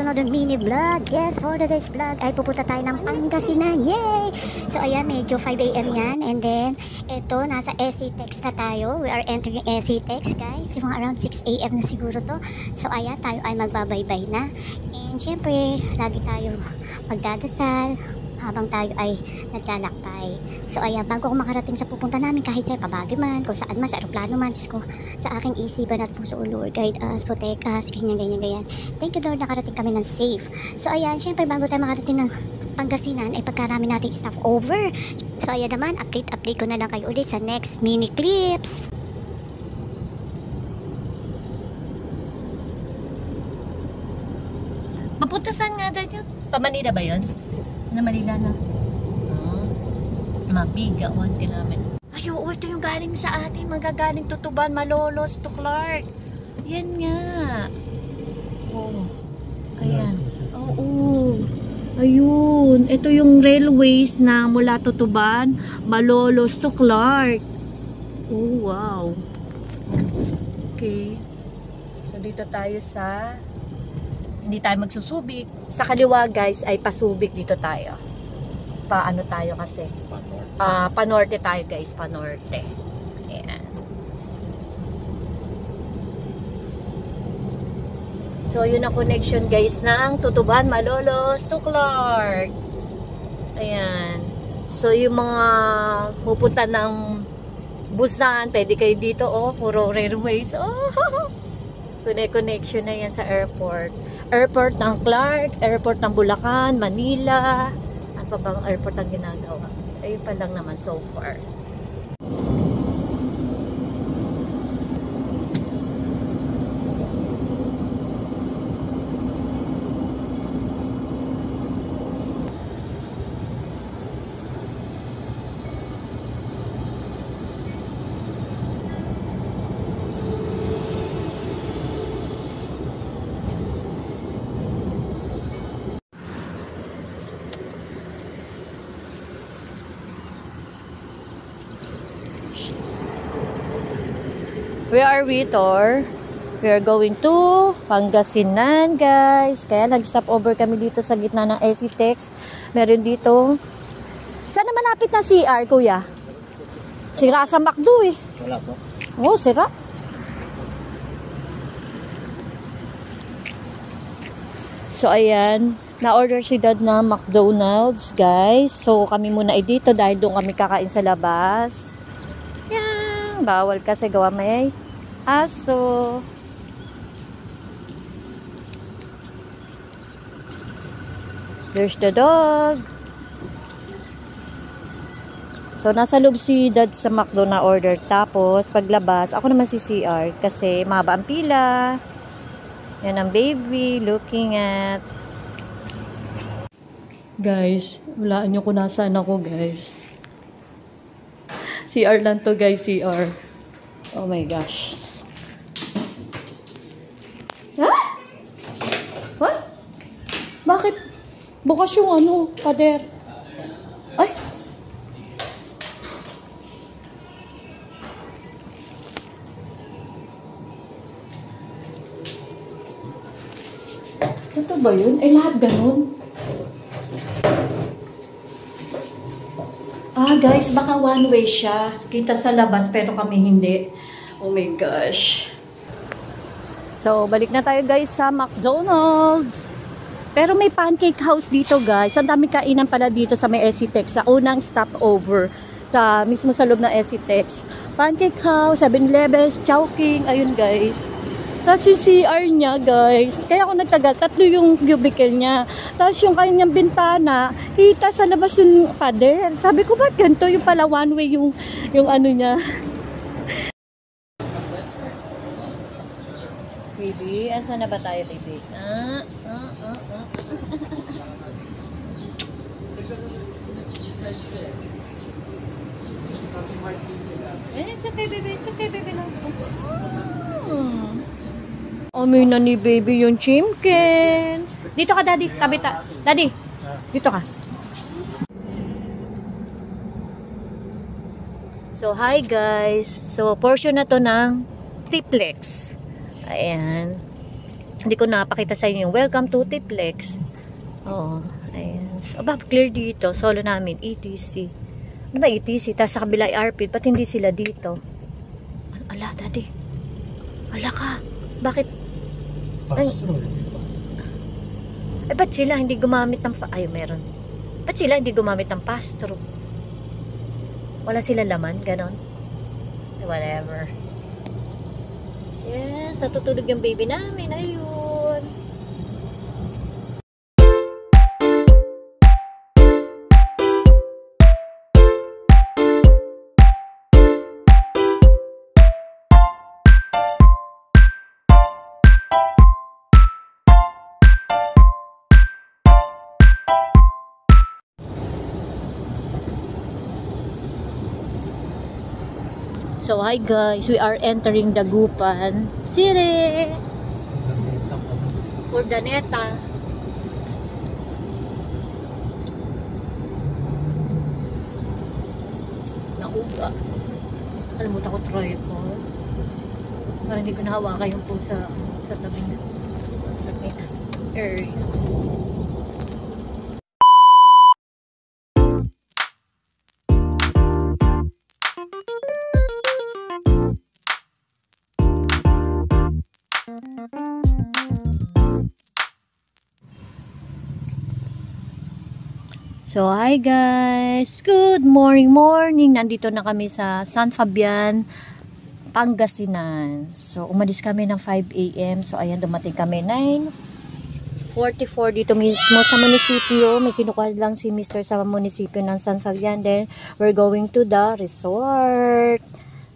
another mini vlog. Yes, for today's vlog ay pupunta tayo ng Pangasinan. Yay! So ayan, medyo 5 AM yan. And then, eto, nasa SCTEX na tayo. We are entering SCTEX, guys. Yung around 6 AM na siguro to. So ayan, tayo ay magbabaybay na. And syempre, lagi tayo magdadasal habang tayo ay naglalakbay. So ayan, bago ako makarating sa pupunta namin, kahit sa Pabagi man, kung saan man, sa aeroplano man, Diyos ko, sa aking isipan at puso, Lord, guide us, protect us, ganyan. Thank you, Lord, nakarating kami ng safe. So ayan, syempre, bago tayo makarating ng Pangasinan, ay pagkarami nating stuff over. So ayan naman, update ko na lang kayo ulit sa next mini clips. Mapunta saan nga dyan yun? Pa-Manila ba yun? Na Manila na. Mabiga, 1 kilometer. Ay, oo, ito yung galing sa atin. Magagaling Tutuban, Malolos to Clark. Yan nga. Oo. Ayan. Oo. Ayun. Ito yung railways na mula Tutuban, Malolos to Clark. Oh, wow. Okay. So, dito tayo sa... Hindi tayo magsusubik. Sa kaliwa, guys, ay pasubik dito tayo. Paano tayo kasi? Panorte tayo, guys. Panorte. Ayan. So, yun ang connection, guys, ng Tutuban, Malolos to Clark. Ayan. So, yung mga pupunta ng Busan, pwede kayo dito, oh. Puro railways. Oh, connection na yan sa airport. Airport ng Clark, airport ng Bulacan, Manila. Ano pa bang airport ang ginagawa? Ayun pa lang naman so far. Where are we, Tor? We are going to Pangasinan, guys. Kaya nag-stop over kami dito sa gitna ng SCTEX. Meron dito. Sana malapit na CR, kuya? Sira sa McDo, eh. Wala po. Oh, sira. So, ayan. Na-order si Dad na McDonald's, guys. So, kami muna ay dito dahil doon kami kakain sa labas. Yan. Bawal kasi gawa may aso. There's the dog. So, nasa loob si Dad sa McDo na order. Tapos, paglabas, ako naman si CR kasi mahaba ang pila. Yan ang baby looking at. Guys, walaan nyo kung nasaan ako, guys. CR lang to, guys, CR. Oh my gosh. Ha? What? Bakit? Bukas yung ano, pader. Ay! Ito ba yun? Eh, lahat ganun. Ah, guys, baka one way siya. Kita sa labas, pero kami hindi. Oh my gosh. So, balik na tayo, guys, sa McDonald's. Pero may pancake house dito, guys. Ang dami kainan pala dito sa may SCTEX. Sa unang stopover. Mismo sa loob ng SCTEX. Pancake house, 7-Eleven, Chowking. Ayun, guys. Tapos yung CR niya, guys. Kaya ako nagtagal. 3 yung cubicle niya. Tapos yung kanyang bintana, kita sa labas yung pader. Sabi ko, ba't ganito? Yung pala one way yung ano niya. Baby, asan na ba tayo, baby? It's okay, baby. It's okay, baby. Amoy na ni baby yung chimken. Dito ka, daddy. Tabi ta. Daddy, dito ka. So, hi guys. So, portion na to ng triplex. Ayan. Hindi ko napakita sa inyo. Welcome to Tiplex. Oo. Ayan. So, clear dito. Solo namin. ETC. Ano ba ETC? Tapos sa kabila ARPID. Ba't hindi sila dito? Ala, daddy. Ala ka. Bakit? Ay, ba't sila hindi gumamit ng meron. Ba't sila hindi gumamit ng pass-through? Wala sila laman? Ganon? Whatever. Yes, natutulog yung baby namin. Ayun. So, hi guys, we are entering Dagupan City. Urdaneta. Nauga. Kalimutan ko tripod. Para hindi ko nahawakan yung po sa tabing sa area. So, hi guys! Good morning! Nandito na kami sa San Fabian, Pangasinan. So, umalis kami ng 5 AM. So, ayan, dumating kami 9:44 dito mismo sa munisipyo. May kinukuha lang si Mr. sa munisipyo ng San Fabian. Then, we're going to the resort.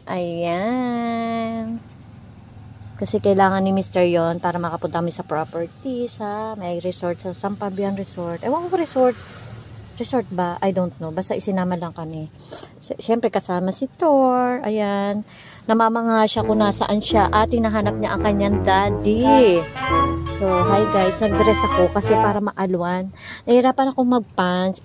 Ayan. Kasi kailangan ni Mr. yon para makapunta kami sa property, sa may resort sa San Fabian Resort. Ewan ko resort ba? I don't know. Basta isinama lang kami. Siyempre kasama si Thor. Ayan. Namamanga siya kung nasaan siya at hinahanap niya ang kanyang daddy. So, hi guys. Nag-dress ako kasi para maalwan. Nahirapan ako mag-pants.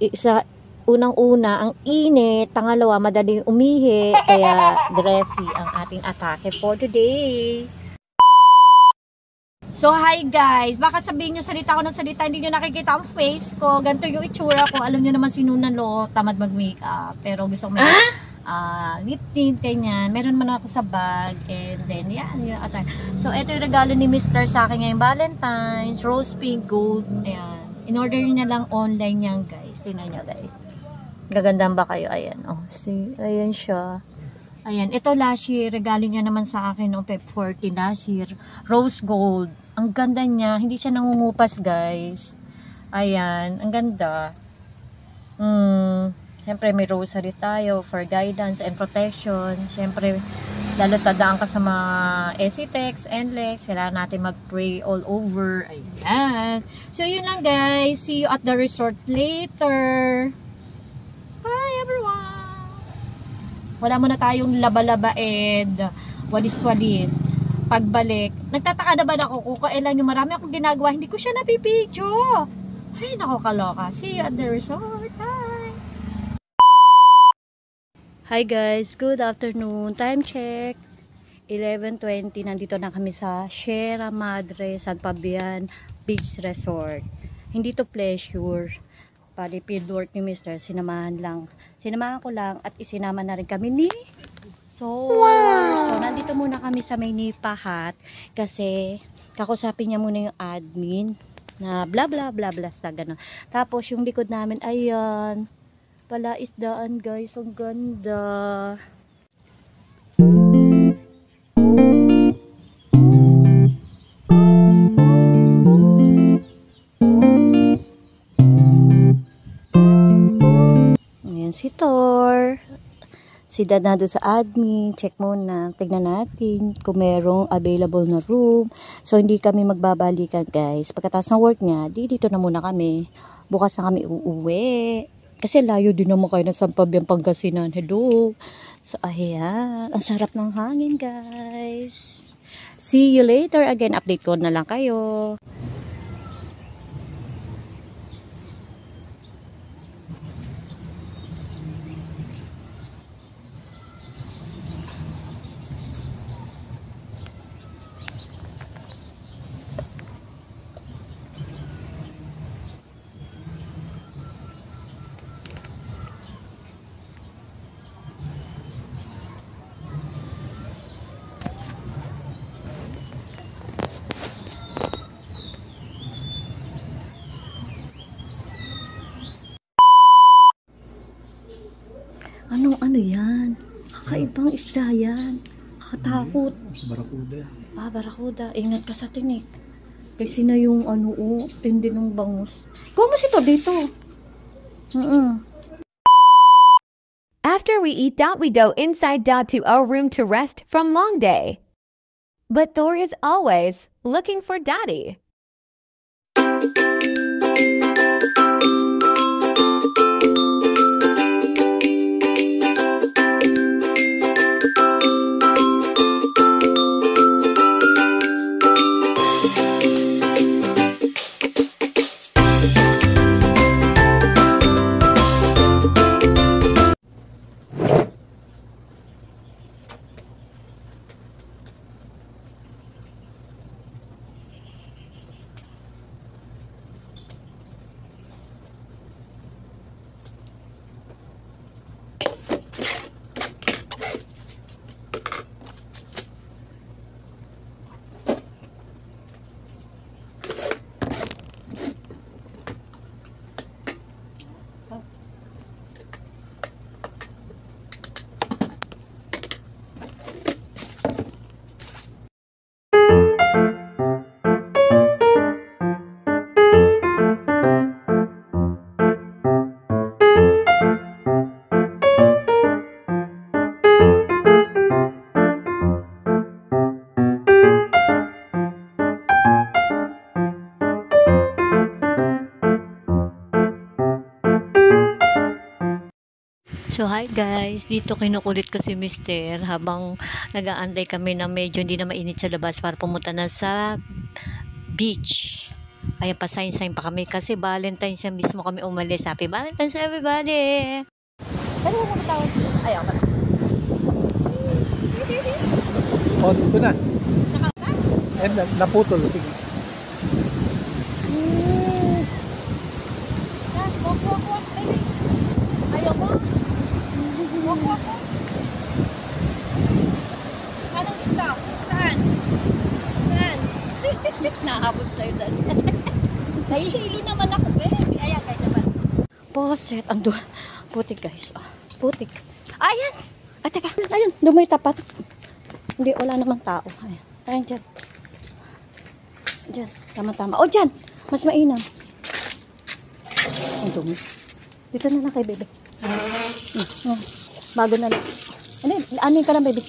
Unang-una, ang init. Pangalawa, madaling umihi. Kaya, dressy ang ating atake for today. So, hi guys. Baka sabihin nyo, salita ko ng salita, hindi nyo nakikita ang face ko. Ganito yung itsura ko. Alam nyo naman sinunalo, tamad mag-makeup. Pero gusto ko may lip tint, kanyan. Meron man ako sa bag. And then, yan. So, ito yung regalo ni Mr. sa akin ngayong Valentine's. Rose pink gold. Ayan. In-order niya lang online yan, guys. Tingnan nyo, guys. Gagandang ba kayo? Ayan. Oh, see? Ayan siya. Ayan. Ito last year. Regalo niya naman sa akin noong Feb 14 last year. Rose gold. Ang ganda niya. Hindi siya nangungupas, guys. Ayan. Ang ganda. Siyempre, may rosary tayo for guidance and protection. Siyempre, lalo tadaan ka sa mga ECTEX, NLEX. Kailangan natin mag-pray all over. Ayan. So, yun lang, guys. See you at the resort later. Bye, everyone. Wala muna tayong laba-laba and walis-walis. Pagbalik, nagtataka naman ako kung kailan yung marami akong ginagawa, hindi ko siya napipidyo. Ay, nako kaloka. See you at the resort. Bye! Hi guys, good afternoon. Time check. 11:20. Nandito na kami sa Sierra Madre, San Fabian Beach Resort. Hindi to pleasure. Pali field work ni Mr. Sinamahan ko lang at isinama na rin kami ni So, nandito muna kami sa may Nipahat kasi kakusapin niya muna yung admin na bla bla bla bla sa gano'n. Tapos yung likod namin, ayan, pala isdaan guys, ang ganda. Ayan si Thor. Si Dad na doon sa admin, check muna, tignan natin kung merong available na room. So, hindi kami magbabalikan, guys. Pagkatapos ng work niya, dito na muna kami. Bukas na kami uuwi. Kasi layo din naman kayo ng San Fabian, Pangasinan. Hello. So, ayan. Ang sarap ng hangin, guys. See you later. Again, update ko na lang kayo. Ano yan? Kakaibang isda yan. Kakatakot. Barakuda. Barakuda. Ingat ka sa tinik. Kasi na yung tindi ng bangus. Kumas ito dito. After we eat out, we go inside to our room to rest from long day. But Thor is always looking for Daddy. So hi guys, dito kinukulit ko si Mister habang nag-aantay kami na medyo hindi na mainit sa labas para pumunta na sa beach. Ayan pa sign pa kami kasi Valentine's yan mismo kami umalis. Happy Valentine's everybody! Ano mo matawag siya? Ayaw ka. Oh, dito na. Nakauka? Eh, naputol. Sige. Walk, baby. Ayaw mo? Walk. Anong dito? Saan? Nakahabot sa'yo dad. Nahihilo naman ako, baby. Ayan, kayo naman. Poset. Ando. Putik, guys. Putik. Ayan! Ay, teka. Ayun, doon mo yung tapat. Hindi, wala namang tao. Ayan, dyan. Dyan. Tama-tama. O, dyan! Mas mainam. Ang dumi. Dito na lang kay baby. Bago na lang. Anin ka lang, baby.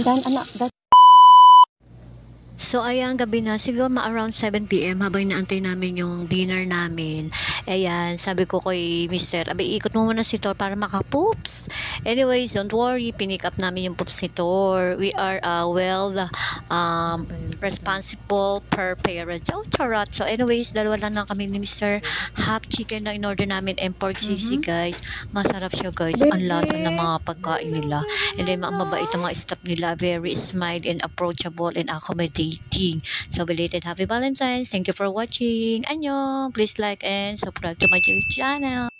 Dahan, anak. So, ayan, gabi na. Siguro around 7 p.m. habang inaantay namin yung dinner namin. Ayan, sabi ko kay Mister, abay, ikot mo muna si Thor para makapoops. Anyways, don't worry, pinick up namin yung poops ni Thor. We are responsible per parent. So, charot. So, anyways, dalawa lang kami ni Mister. Half chicken na in-order namin and pork sisig, guys. Masarap siya, guys. Ang lasa ng mga pagkain nila. And then, mabait ang mga staff nila. Very smile and approachable and accommodating. So, belated Happy Valentine's. Thank you for watching. Annyeong. Please like and subscribe to my YouTube channel.